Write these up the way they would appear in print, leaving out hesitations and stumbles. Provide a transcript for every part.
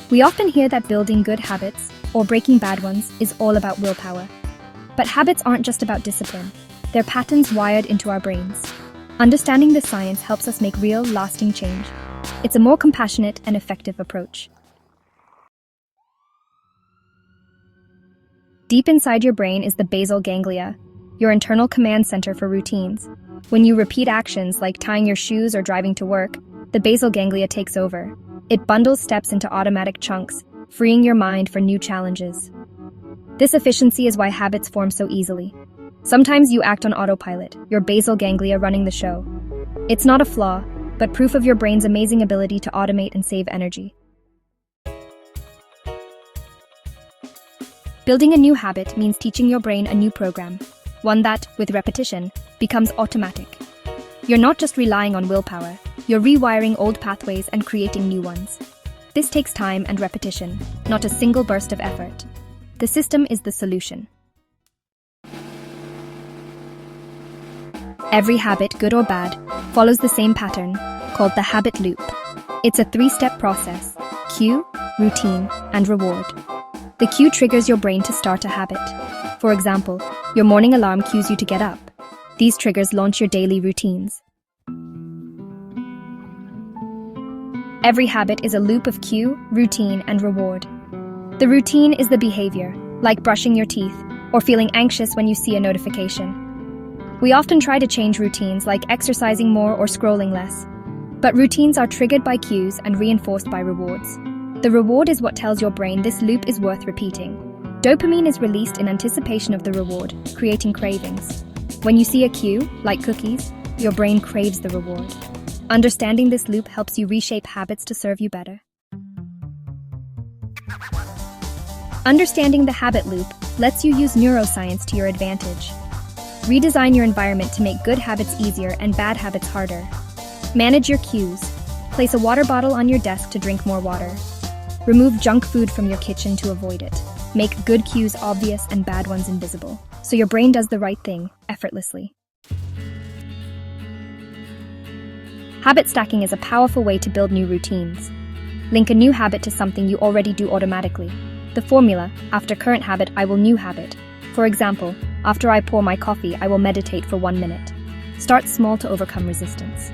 We often hear that building good habits, or breaking bad ones, is all about willpower. But habits aren't just about discipline. They're patterns wired into our brains. Understanding this science helps us make real, lasting change. It's a more compassionate and effective approach. Deep inside your brain is the basal ganglia, your internal command center for routines. When you repeat actions like tying your shoes or driving to work, the basal ganglia takes over. It bundles steps into automatic chunks, freeing your mind for new challenges. This efficiency is why habits form so easily. Sometimes you act on autopilot, your basal ganglia running the show. It's not a flaw, but proof of your brain's amazing ability to automate and save energy. Building a new habit means teaching your brain a new program, one that, with repetition, becomes automatic. You're not just relying on willpower, you're rewiring old pathways and creating new ones. This takes time and repetition, not a single burst of effort. The system is the solution. Every habit, good or bad, follows the same pattern, called the habit loop. It's a 3-step process: cue, routine, and reward. The cue triggers your brain to start a habit. For example, your morning alarm cues you to get up. These triggers launch your daily routines. Every habit is a loop of cue, routine, and reward. The routine is the behavior, like brushing your teeth or feeling anxious when you see a notification. We often try to change routines like exercising more or scrolling less. But routines are triggered by cues and reinforced by rewards. The reward is what tells your brain this loop is worth repeating. Dopamine is released in anticipation of the reward, creating cravings. When you see a cue, like cookies, your brain craves the reward. Understanding this loop helps you reshape habits to serve you better. Understanding the habit loop lets you use neuroscience to your advantage. Redesign your environment to make good habits easier and bad habits harder. Manage your cues. Place a water bottle on your desk to drink more water. Remove junk food from your kitchen to avoid it. Make good cues obvious and bad ones invisible, so your brain does the right thing effortlessly. Habit stacking is a powerful way to build new routines. Link a new habit to something you already do automatically. The formula, after current habit, I will new habit. For example, after I pour my coffee, I will meditate for 1 minute. Start small to overcome resistance.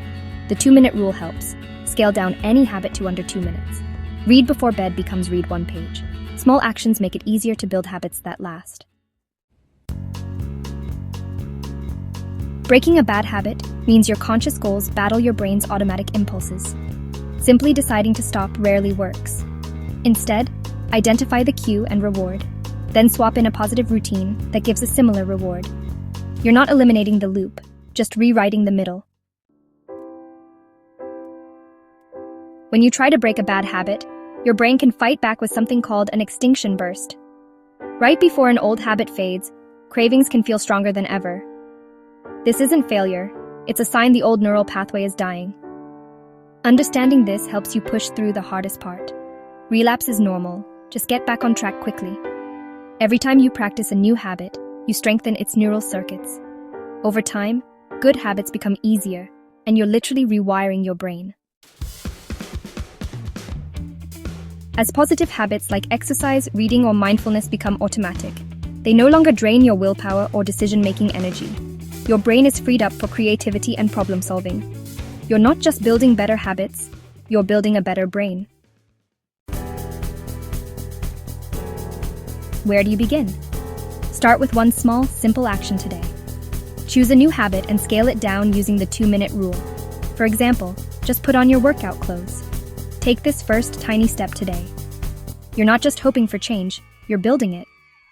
The 2-minute rule helps. Scale down any habit to under 2 minutes. Read before bed becomes read 1 page. Small actions make it easier to build habits that last. Breaking a bad habit means your conscious goals battle your brain's automatic impulses. Simply deciding to stop rarely works. Instead, identify the cue and reward. Then swap in a positive routine that gives a similar reward. You're not eliminating the loop, just rewriting the middle. When you try to break a bad habit, your brain can fight back with something called an extinction burst. Right before an old habit fades, cravings can feel stronger than ever. This isn't failure, it's a sign the old neural pathway is dying. Understanding this helps you push through the hardest part. Relapse is normal, just get back on track quickly. Every time you practice a new habit, you strengthen its neural circuits. Over time, good habits become easier, and you're literally rewiring your brain. As positive habits like exercise, reading, or mindfulness become automatic, they no longer drain your willpower or decision-making energy. Your brain is freed up for creativity and problem-solving. You're not just building better habits, you're building a better brain. Where do you begin? Start with one small, simple action today. Choose a new habit and scale it down using the 2-minute rule. For example, just put on your workout clothes. Take this first tiny step today. You're not just hoping for change, you're building it.